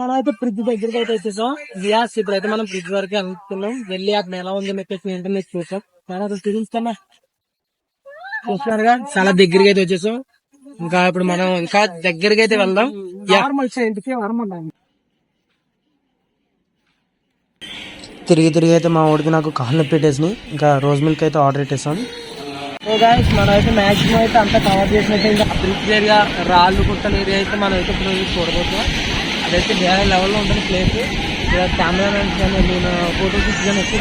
మనం అయితే ఫ్రిడ్జ్ దగ్గరికి అయితే వచ్చేసాం. గ్యాస్ ఇప్పుడైతే మనం ఫ్రిడ్జ్ వరకు వెళ్తున్నాం. వెళ్ళి అక్కడ ఎలా ఉంది చెప్పేసి ఏంటనే చూసాం. చూపిస్తున్నా చూస్తున్నారుగా, చాలా దగ్గరికి అయితే వచ్చేసాం. ఇంకా ఇప్పుడు మనం ఇంకా దగ్గరికి అయితే వెళ్దాం. తిరిగి తిరిగి అయితే మా ఊడికి నాకు కాళ్ళు పెట్టేసి ఇంకా రోజ్ మిల్క్ అయితే ఆర్డర్ పెట్టేసాం. సో గైస్ మనం అయితే మాక్సిమం అయితే అంతా కవర్ చేసినట్టు ఇంకా బ్రిడ్జ్ ఏరియా, రాళ్ళు కుట్టల ఏరియా అయితే మనం అయితే ఇప్పుడు చూడబోతున్నాం. అదైతే వేరే లెవెల్లో ఉంటుంది ప్లేస్. కెమెరా మ్యాన్స్ కానీ నేను ఫోటో కానీ వచ్చి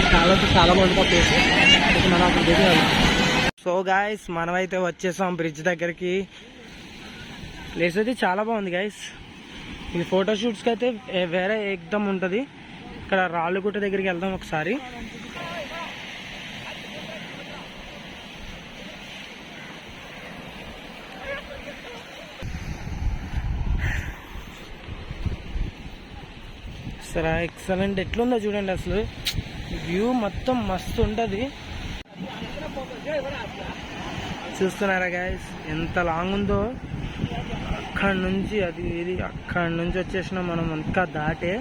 చాలా బాగుంటుంది ఆ ప్లేస్. అయితే మనం అక్కడ దగ్గర వెళ్దాం. సో గైస్ మనం అయితే వచ్చేసాం బ్రిడ్జ్ దగ్గరికి. ప్లేస్ అయితే చాలా బాగుంది గైస్. ఇది ఫోటోషూట్స్కి అయితే వేరే ఎక్దమ్ ఉంటుంది. ఇక్కడ రాళ్ళుగుట్ట దగ్గరికి వెళ్దాం ఒకసారి. సరే ఎక్సలెంట్, ఎట్లుందో చూడండి. అసలు వ్యూ మొత్తం మస్తు ఉంటుంది. చూస్తున్నారా గైస్ ఎంత లాంగ్ ఉందో. అక్కడి నుంచి అక్కడి నుంచి వచ్చేసినాం మనం. ఇంకా దాటే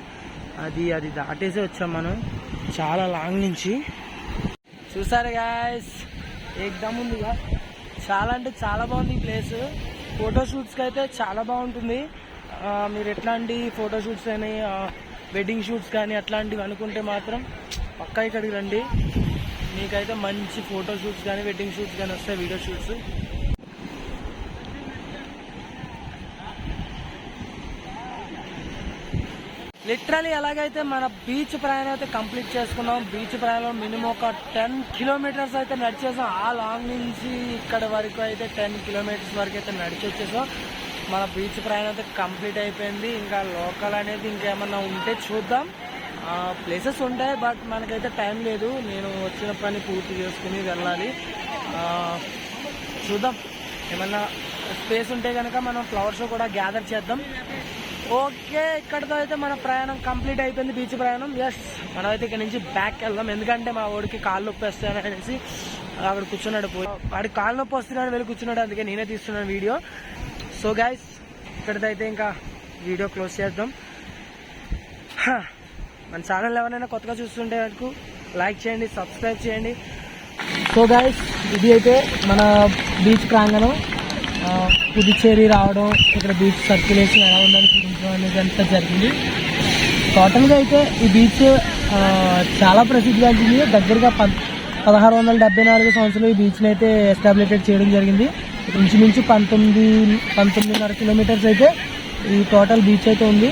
అది దాటేసి వచ్చాం మనం చాలా లాంగ్ నుంచి. చూసారా గైస్ ఏకదమ్ ఉందిగా. చాలా అంటే చాలా బాగుంది ఈ ప్లేస్. ఫోటోషూట్స్కి అయితే చాలా బాగుంటుంది. మీరు ఎట్లాంటి ఫోటోషూట్స్ అని వెడ్డింగ్ షూట్స్ కానీ అట్లాంటివి అనుకుంటే మాత్రం పక్కా ఇక్కడికి రండి. మీకైతే మంచి ఫోటో షూట్స్ కానీ వెడ్డింగ్ షూట్స్ కానీ వస్తాయి, వీడియో షూట్స్. లిటరలీ ఎలాగైతే మన బీచ్ ప్రయాణం అయితే కంప్లీట్ చేసుకున్నాం. బీచ్ ప్రయాణం మినిమం ఒక 10 కిలోమీటర్స్ అయితే నడిచేసాం. ఆ లాంగ్ నుంచి ఇక్కడ వరకు అయితే 10 కిలోమీటర్స్ వరకు అయితే నడిచి వచ్చేసాం. మన బీచ్ ప్రయాణం అయితే కంప్లీట్ అయిపోయింది. ఇంకా లోకల్ అనేది ఇంకేమన్నా ఉంటే చూద్దాం. ప్లేసెస్ ఉంటాయి బట్ మనకైతే టైం లేదు. నేను వచ్చిన పని పూర్తి చేసుకుని వెళ్ళాలి. చూద్దాం, ఏమన్నా స్పేస్ ఉంటే కనుక మనం ఫ్లవర్ షో కూడా గ్యాదర్ చేద్దాం. ఓకే, ఇక్కడితో అయితే మన ప్రయాణం కంప్లీట్ అయిపోయింది, బీచ్ ప్రయాణం. ఎస్, మనం అయితే ఇక్కడ నుంచి బ్యాక్ వెళ్దాం. ఎందుకంటే మా వాడికి కాళ్ళు నొప్పి వస్తాయని అనేసి అక్కడ కూర్చున్నాడు. వాడికి కాళ్ళు నొప్పి వస్తున్నాడు వెళ్ళి కూర్చున్నాడు. అందుకే నేనే తీస్తున్నాను వీడియో. సో గైస్ ఇక్కడితో అయితే ఇంకా వీడియో క్లోజ్ చేద్దాం. మన ఛానల్ ఎవరైనా కొత్తగా చూస్తుంటే వరకు లైక్ చేయండి, సబ్స్క్రైబ్ చేయండి. సో గైస్ ఇది అయితే మన బీచ్ ప్రాంగణం. పుదుచ్చేరి రావడం, ఇక్కడ బీచ్ సర్క్యులేషన్ ఎలా ఉందని చూపించడం అనేది అంతా జరిగింది. టోటల్గా అయితే ఈ బీచ్ చాలా ప్రసిద్ధిగాంచింది. దగ్గరగా 1674 సంవత్సరంలో ఈ బీచ్ని అయితే ఎస్టాబ్లిష్ చేయడం జరిగింది. ఇంచుమించు 19.5 కిలోమీటర్స్ అయితే ఈ టోటల్ బీచ్ అయితే ఉంది.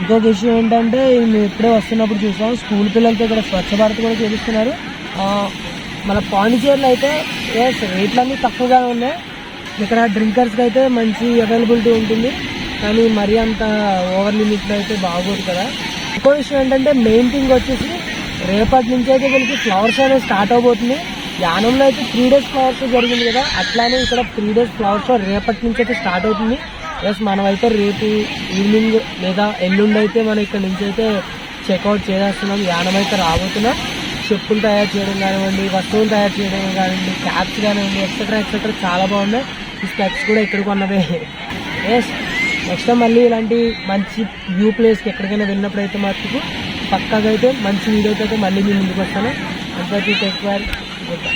ఇంకొక విషయం ఏంటంటే మేము ఇప్పుడే వస్తున్నప్పుడు చూసాం స్కూల్ పిల్లలతో ఇక్కడ స్వచ్ఛ భారత్ కూడా చేపిస్తున్నారు. మన పాండిచేరిలో అయితే రేట్లన్నీ తక్కువగానే ఉన్నాయి. ఇక్కడ డ్రింకర్స్కి అయితే మంచి అవైలబిలిటీ ఉంటుంది, కానీ మరీ అంత ఓవర్ లిమిట్లో అయితే బాగోదు కదా. ఇంకో విషయం ఏంటంటే మెయిన్ థింగ్ వచ్చేసి రేపటి నుంచి అయితే వీళ్ళకి ఫ్లవర్స్ అనేది స్టార్ట్ అవబోతుంది. యానంలో అయితే 3 days ఫ్లవర్ షో జరిగింది కదా, అట్లానే ఇక్కడ 3 days ఫ్లవర్ షో రేపటి నుంచి అయితే స్టార్ట్ అవుతుంది. ప్లస్ మనమైతే రేపు ఈవినింగ్ లేదా ఎల్లుండి అయితే మనం ఇక్కడ నుంచి అయితే చెక్అవుట్ చేసేస్తున్నాం. యానం అయితే రాబోతున్నాం. చెప్పులు తయారు చేయడం కానివ్వండి, వస్తువులు తయారు చేయడం కానివ్వండి, క్యాప్స్ కానివ్వండి, ఎక్సెట్రా చాలా బాగున్నాయి. ఈ స్పెక్స్ కూడా ఎక్కడ కొన్నవే. ఎస్, నెక్స్ట్ టైం మళ్ళీ ఇలాంటి మంచి వ్యూ ప్లేస్కి ఎక్కడికైనా వెళ్ళినప్పుడు అయితే మటుకు పక్కాగా అయితే మంచి వీడియోతో అయితే మళ్ళీ మీ ముందుకు వస్తాను. అంతా టేక్ కేర్, గుడ్ బై.